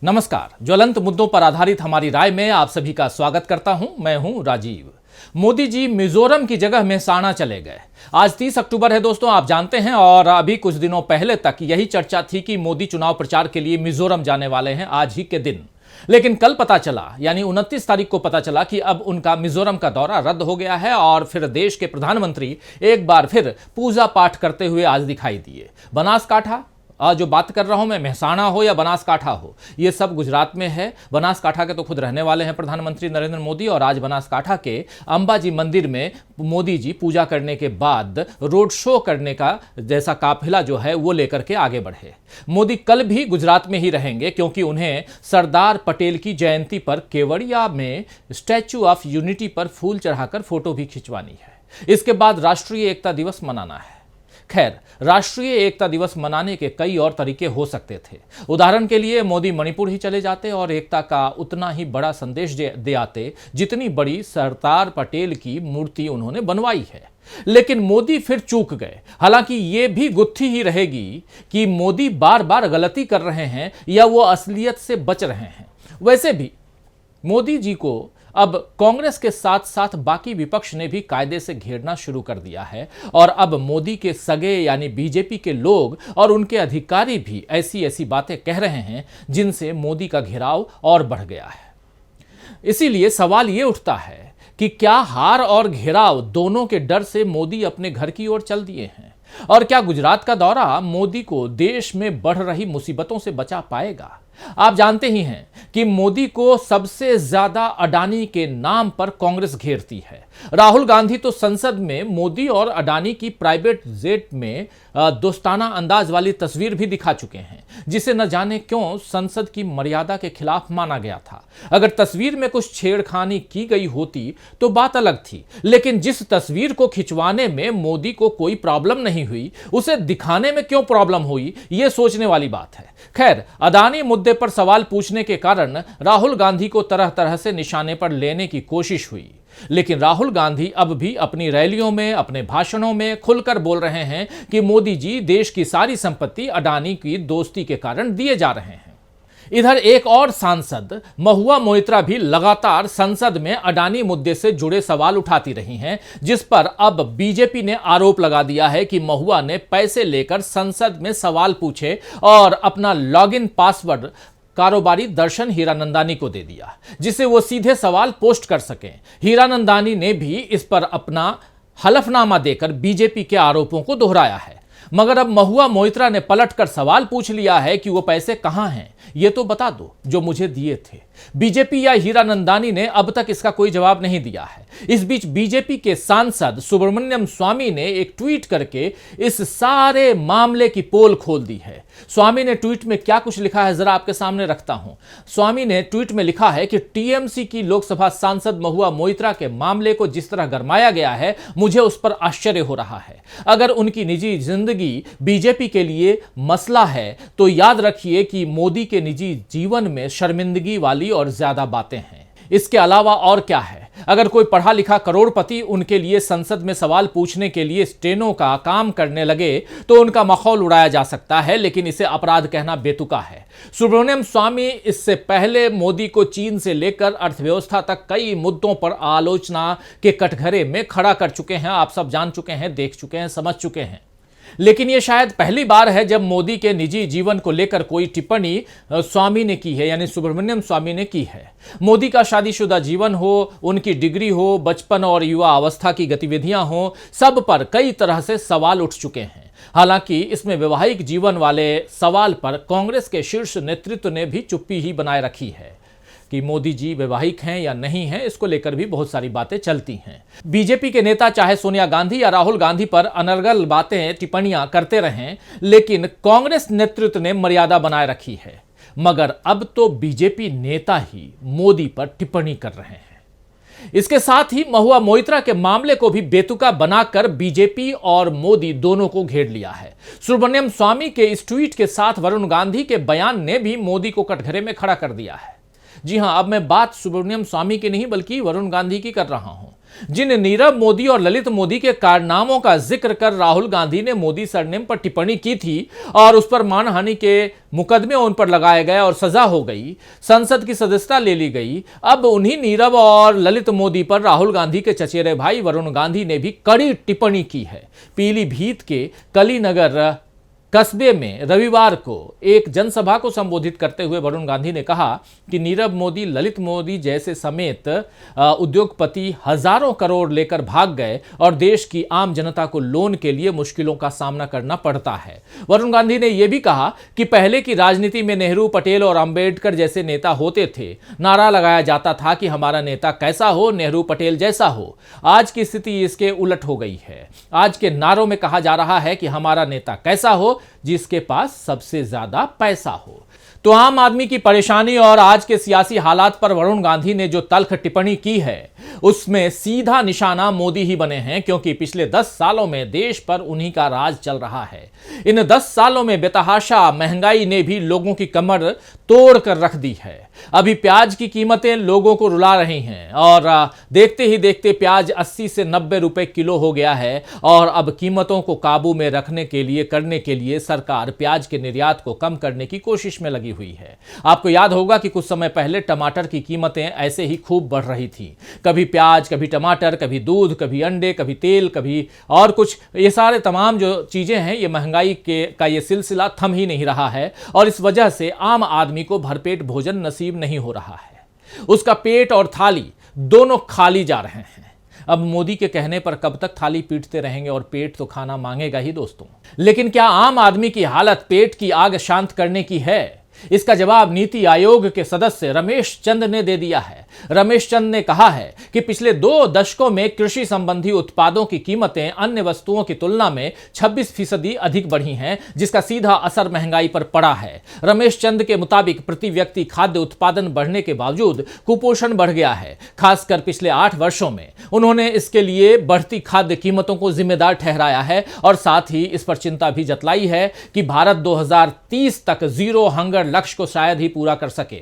नमस्कार। ज्वलंत मुद्दों पर आधारित हमारी राय में आप सभी का स्वागत करता हूं। मैं हूं राजीव। मोदी जी मिजोरम की जगह मेहसाणा चले गए। आज 30 अक्टूबर है दोस्तों, आप जानते हैं, और अभी कुछ दिनों पहले तक यही चर्चा थी कि मोदी चुनाव प्रचार के लिए मिजोरम जाने वाले हैं आज ही के दिन। लेकिन कल पता चला, यानी 29 तारीख को पता चला कि अब उनका मिजोरम का दौरा रद्द हो गया है और फिर देश के प्रधानमंत्री एक बार फिर पूजा पाठ करते हुए आज दिखाई दिए। बनासकाठा जो बात कर रहा हूं मैं, मेहसाणा हो या बनासकाठा हो, ये सब गुजरात में है। बनासकाठा के तो खुद रहने वाले हैं प्रधानमंत्री नरेंद्र मोदी, और आज बनासकाठा के अंबाजी मंदिर में मोदी जी पूजा करने के बाद रोड शो करने का जैसा काफिला जो है वो लेकर के आगे बढ़े। मोदी कल भी गुजरात में ही रहेंगे क्योंकि उन्हें सरदार पटेल की जयंती पर केवड़िया में स्टैच्यू ऑफ यूनिटी पर फूल चढ़ाकर फोटो भी खिंचवानी है। इसके बाद राष्ट्रीय एकता दिवस मनाना है। खैर, राष्ट्रीय एकता दिवस मनाने के कई और तरीके हो सकते थे। उदाहरण के लिए मोदी मणिपुर ही चले जाते और एकता का उतना ही बड़ा संदेश दे आते जितनी बड़ी सरदार पटेल की मूर्ति उन्होंने बनवाई है। लेकिन मोदी फिर चूक गए। हालांकि ये भी गुत्थी ही रहेगी कि मोदी बार बार गलती कर रहे हैं या वो असलियत से बच रहे हैं। वैसे भी मोदी जी को अब कांग्रेस के साथ साथ बाकी विपक्ष ने भी कायदे से घेरना शुरू कर दिया है, और अब मोदी के सगे यानी बीजेपी के लोग और उनके अधिकारी भी ऐसी ऐसी बातें कह रहे हैं जिनसे मोदी का घेराव और बढ़ गया है। इसीलिए सवाल ये उठता है कि क्या हार और घेराव दोनों के डर से मोदी अपने घर की ओर चल दिए हैं, और क्या गुजरात का दौरा मोदी को देश में बढ़ रही मुसीबतों से बचा पाएगा? आप जानते ही हैं कि मोदी को सबसे ज्यादा अडानी के नाम पर कांग्रेस घेरती है। राहुल गांधी तो संसद में मोदी और अडानी की प्राइवेट जेट में दोस्ताना अंदाज वाली तस्वीर भी दिखा चुके हैं, जिसे न जाने क्यों संसद की मर्यादा के खिलाफ माना गया था। अगर तस्वीर में कुछ छेड़खानी की गई होती तो बात अलग थी, लेकिन जिस तस्वीर को खिंचवाने में मोदी को कोई प्रॉब्लम नहीं हुई, उसे दिखाने में क्यों प्रॉब्लम हुई, यह सोचने वाली बात है। खैर, अडानी मुद्दे पर सवाल पूछने के कारण राहुल गांधी को तरह तरह से निशाने पर लेने की कोशिश हुई, लेकिन राहुल गांधी अब भी अपनी रैलियों में, अपने भाषणों में खुलकर बोल रहे हैं कि मोदी जी देश की सारी संपत्ति अडानी की दोस्ती के कारण दिए जा रहे हैं। इधर एक और सांसद महुआ मोइत्रा भी लगातार संसद में अडानी मुद्दे से जुड़े सवाल उठाती रही हैं, जिस पर अब बीजेपी ने आरोप लगा दिया है कि महुआ ने पैसे लेकर संसद में सवाल पूछे और अपना लॉगिन पासवर्ड कारोबारी दर्शन हीरानंदानी को दे दिया, जिससे वो सीधे सवाल पोस्ट कर सकें। हीरानंदानी ने भी इस पर अपना हलफनामा देकर बीजेपी के आरोपों को दोहराया है। मगर अब महुआ मोइत्रा ने पलटकर सवाल पूछ लिया है कि वो पैसे कहां हैं, ये तो बता दो जो मुझे दिए थे। बीजेपी या हीरानंदानी ने अब तक इसका कोई जवाब नहीं दिया है। इस बीच बीजेपी के सांसद सुब्रमण्यम स्वामी ने एक ट्वीट करके इस सारे मामले की पोल खोल दी है। स्वामी ने ट्वीट में क्या कुछ लिखा है जरा आपके सामने रखता हूं। स्वामी ने ट्वीट में लिखा है कि टीएमसी की लोकसभा सांसद महुआ मोइत्रा के मामले को जिस तरह गरमाया गया है, मुझे उस पर आश्चर्य हो रहा है। अगर उनकी निजी जिंदगी बीजेपी के लिए मसला है तो याद रखिए कि मोदी के निजी जीवन में शर्मिंदगी वाली और ज्यादा बातें हैं। इसके अलावा और क्या है? अगर कोई पढ़ा लिखा करोड़पति उनके लिए संसद में सवाल पूछने के लिए स्टेनो का काम करने लगे तो उनका मखौल उड़ाया जा सकता है, लेकिन इसे अपराध कहना बेतुका है। सुब्रमण्यम स्वामी इससे पहले मोदी को चीन से लेकर अर्थव्यवस्था तक कई मुद्दों पर आलोचना के कटघरे में खड़ा कर चुके हैं। आप सब जान चुके हैं, देख चुके हैं, समझ चुके हैं। लेकिन यह शायद पहली बार है जब मोदी के निजी जीवन को लेकर कोई टिप्पणी स्वामी ने की है, यानी सुब्रमण्यम स्वामी ने की है। मोदी का शादीशुदा जीवन हो, उनकी डिग्री हो, बचपन और युवा अवस्था की गतिविधियां हो, सब पर कई तरह से सवाल उठ चुके हैं। हालांकि इसमें वैवाहिक जीवन वाले सवाल पर कांग्रेस के शीर्ष नेतृत्व ने भी चुप्पी ही बनाए रखी है कि मोदी जी वैवाहिक हैं या नहीं हैं, इसको लेकर भी बहुत सारी बातें चलती हैं। बीजेपी के नेता चाहे सोनिया गांधी या राहुल गांधी पर अनर्गल बातें, टिप्पणियां करते रहें, लेकिन कांग्रेस नेतृत्व ने मर्यादा बनाए रखी है। मगर अब तो बीजेपी नेता ही मोदी पर टिप्पणी कर रहे हैं। इसके साथ ही महुआ मोइत्रा के मामले को भी बेतुका बनाकर बीजेपी और मोदी दोनों को घेर लिया है। सुब्रमण्यम स्वामी के इस ट्वीट के साथ वरुण गांधी के बयान ने भी मोदी को कटघरे में खड़ा कर दिया है। जी हां, अब मैं बात सुब्रमण्यम स्वामी की नहीं बल्कि वरुण गांधी की कर रहा हूं। जिन नीरव मोदी और ललित मोदी के कारनामों का जिक्र कर राहुल गांधी ने मोदी सरनेम पर टिप्पणी की थी और उस पर मानहानि के मुकदमे उन पर लगाए गए और सजा हो गई, संसद की सदस्यता ले ली गई, अब उन्हीं नीरव और ललित मोदी पर राहुल गांधी के चचेरे भाई वरुण गांधी ने भी कड़ी टिप्पणी की है। पीलीभीत के कलीनगर कस्बे में रविवार को एक जनसभा को संबोधित करते हुए वरुण गांधी ने कहा कि नीरव मोदी, ललित मोदी जैसे समेत उद्योगपति हजारों करोड़ लेकर भाग गए और देश की आम जनता को लोन के लिए मुश्किलों का सामना करना पड़ता है। वरुण गांधी ने यह भी कहा कि पहले की राजनीति में नेहरू, पटेल और अंबेडकर जैसे नेता होते थे। नारा लगाया जाता था कि हमारा नेता कैसा हो, नेहरू पटेल जैसा हो। आज की स्थिति इसके उलट हो गई है। आज के नारों में कहा जा रहा है कि हमारा नेता कैसा हो, जिसके पास सबसे ज्यादा पैसा हो। तो आम आदमी की परेशानी और आज के सियासी हालात पर वरुण गांधी ने जो तल्ख टिप्पणी की है, उसमें सीधा निशाना मोदी ही बने हैं, क्योंकि पिछले 10 सालों में देश पर उन्हीं का राज चल रहा है। इन 10 सालों में बेतहाशा महंगाई ने भी लोगों की कमर तोड़ कर रख दी है। अभी प्याज की कीमतें लोगों को रुला रही हैं और देखते ही देखते प्याज 80 से 90 रुपए किलो हो गया है और अब कीमतों को काबू में रखने के लिए सरकार प्याज के निर्यात को कम करने की कोशिश में लगी हुई है। आपको याद होगा कि कुछ समय पहले टमाटर की कीमतें ऐसे ही खूब बढ़ रही थी। कभी प्याज, कभी टमाटर, कभी दूध, कभी अंडे, कभी तेल, कभी और कुछ, ये सारे तमाम जो चीजें हैं, ये महंगाई का ये सिलसिला थम ही नहीं रहा है और इस वजह से आम आदमी को भरपेट भोजन नसीब नहीं हो रहा है। उसका पेट और थाली दोनों खाली जा रहे हैं। अब मोदी के कहने पर कब तक थाली पीटते रहेंगे और पेट तो खाना मांगेगा ही दोस्तों। लेकिन क्या आम आदमी की हालत पेट की आग शांत करने की है? इसका जवाब नीति आयोग के सदस्य रमेश चंद ने दे दिया है। रमेश चंद ने कहा है कि पिछले 2 दशकों में कृषि संबंधी उत्पादों की कीमतें अन्य वस्तुओं की तुलना में 26% अधिक बढ़ी हैं, जिसका सीधा असर महंगाई पर पड़ा है। रमेश चंद के मुताबिक प्रति व्यक्ति खाद्य उत्पादन बढ़ने के बावजूद कुपोषण बढ़ गया है, खासकर पिछले 8 वर्षों में। उन्होंने इसके लिए बढ़ती खाद्य कीमतों को जिम्मेदार ठहराया है और साथ ही इस पर चिंता भी जतलाई है कि भारत 2030 तक जीरो हंगर लक्ष्य को शायद ही पूरा कर सके।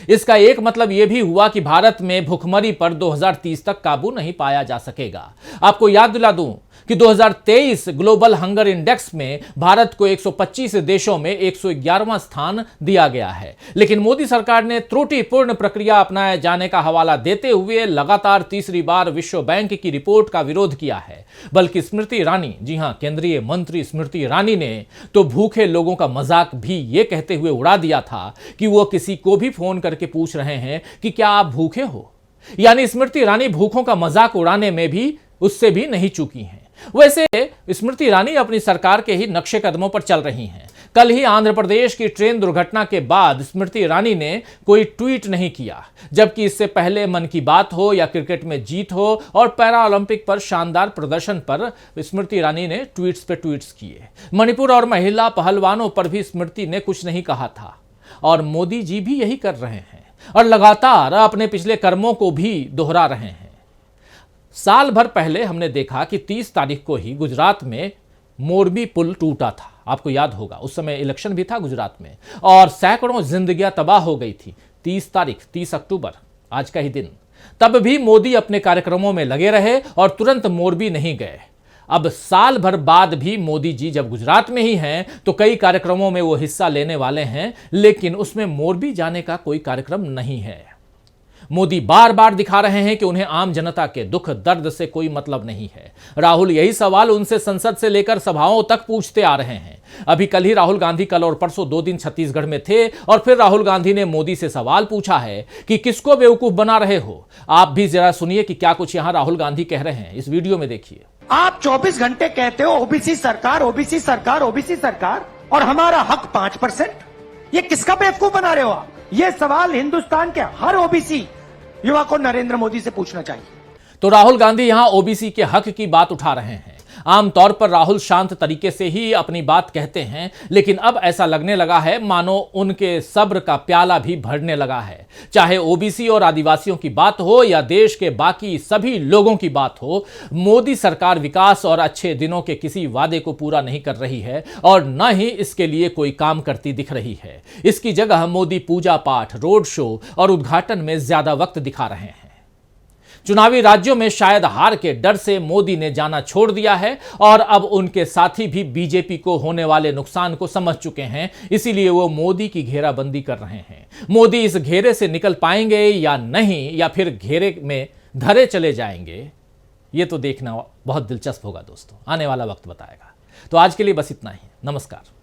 इसका एक मतलब यह भी हुआ कि भारत में भुखमरी पर 2030 तक काबू नहीं पाया जा सकेगा। आपको याद दिला दूं कि 2023 ग्लोबल हंगर इंडेक्स में भारत को 125 देशों में 111वां स्थान दिया गया है। लेकिन मोदी सरकार ने त्रुटिपूर्ण प्रक्रिया अपनाए जाने का हवाला देते हुए लगातार तीसरी बार विश्व बैंक की रिपोर्ट का विरोध किया है। बल्कि स्मृति ईरानी, जी हां, केंद्रीय मंत्री स्मृति ईरानी ने तो भूखे लोगों का मजाक भी ये कहते हुए उड़ा दिया था कि वो किसी को भी फोन करके पूछ रहे हैं कि क्या आप भूखे हो। यानी स्मृति ईरानी भूखों का मजाक उड़ाने में भी उससे भी नहीं चूकी हैं। वैसे स्मृति ईरानी अपनी सरकार के ही नक्शे कदमों पर चल रही हैं। कल ही आंध्र प्रदेश की ट्रेन दुर्घटना के बाद स्मृति ईरानी ने कोई ट्वीट नहीं किया, जबकि इससे पहले मन की बात हो या क्रिकेट में जीत हो और पैरा ओलंपिक पर शानदार प्रदर्शन पर स्मृति ईरानी ने ट्वीट्स पे ट्वीट्स किए। मणिपुर और महिला पहलवानों पर भी स्मृति ने कुछ नहीं कहा था और मोदी जी भी यही कर रहे हैं और लगातार अपने पिछले कर्मों को भी दोहरा रहे हैं। साल भर पहले हमने देखा कि 30 तारीख को ही गुजरात में मोरबी पुल टूटा था। आपको याद होगा, उस समय इलेक्शन भी था गुजरात में और सैकड़ों जिंदगियां तबाह हो गई थी। 30 अक्टूबर, आज का ही दिन। तब भी मोदी अपने कार्यक्रमों में लगे रहे और तुरंत मोरबी नहीं गए। अब साल भर बाद भी मोदी जी जब गुजरात में ही हैं तो कई कार्यक्रमों में वो हिस्सा लेने वाले हैं, लेकिन उसमें मोरबी जाने का कोई कार्यक्रम नहीं है। मोदी बार बार दिखा रहे हैं कि उन्हें आम जनता के दुख दर्द से कोई मतलब नहीं है। राहुल यही सवाल उनसे संसद से लेकर सभाओं तक पूछते आ रहे हैं। अभी कल ही राहुल गांधी कल और परसों 2 दिन छत्तीसगढ़ में थे और फिर राहुल गांधी ने मोदी से सवाल पूछा है कि किसको बेवकूफ बना रहे हो। आप भी जरा सुनिए कि क्या कुछ यहां राहुल गांधी कह रहे हैं, इस वीडियो में देखिए। आप 24 घंटे कहते हो ओबीसी सरकार, ओबीसी सरकार, ओबीसी सरकार, और हमारा हक 5%। ये किसका बेवकूफ बना रहे हो आप? ये सवाल हिंदुस्तान के हर ओबीसी युवा को नरेंद्र मोदी से पूछना चाहिए। तो राहुल गांधी यहां ओबीसी के हक की बात उठा रहे हैं। आमतौर पर राहुल शांत तरीके से ही अपनी बात कहते हैं, लेकिन अब ऐसा लगने लगा है मानो उनके सब्र का प्याला भी भरने लगा है। चाहे ओबीसी और आदिवासियों की बात हो या देश के बाकी सभी लोगों की बात हो, मोदी सरकार विकास और अच्छे दिनों के किसी वादे को पूरा नहीं कर रही है और न ही इसके लिए कोई काम करती दिख रही है। इसकी जगह मोदी पूजा पाठ, रोड शो और उद्घाटन में ज्यादा वक्त दिखा रहे हैं। चुनावी राज्यों में शायद हार के डर से मोदी ने जाना छोड़ दिया है और अब उनके साथी भी बीजेपी को होने वाले नुकसान को समझ चुके हैं, इसीलिए वो मोदी की घेराबंदी कर रहे हैं। मोदी इस घेरे से निकल पाएंगे या नहीं, या फिर घेरे में धरे चले जाएंगे, ये तो देखना बहुत दिलचस्प होगा दोस्तों, आने वाला वक्त बताएगा। तो आज के लिए बस इतना ही। नमस्कार।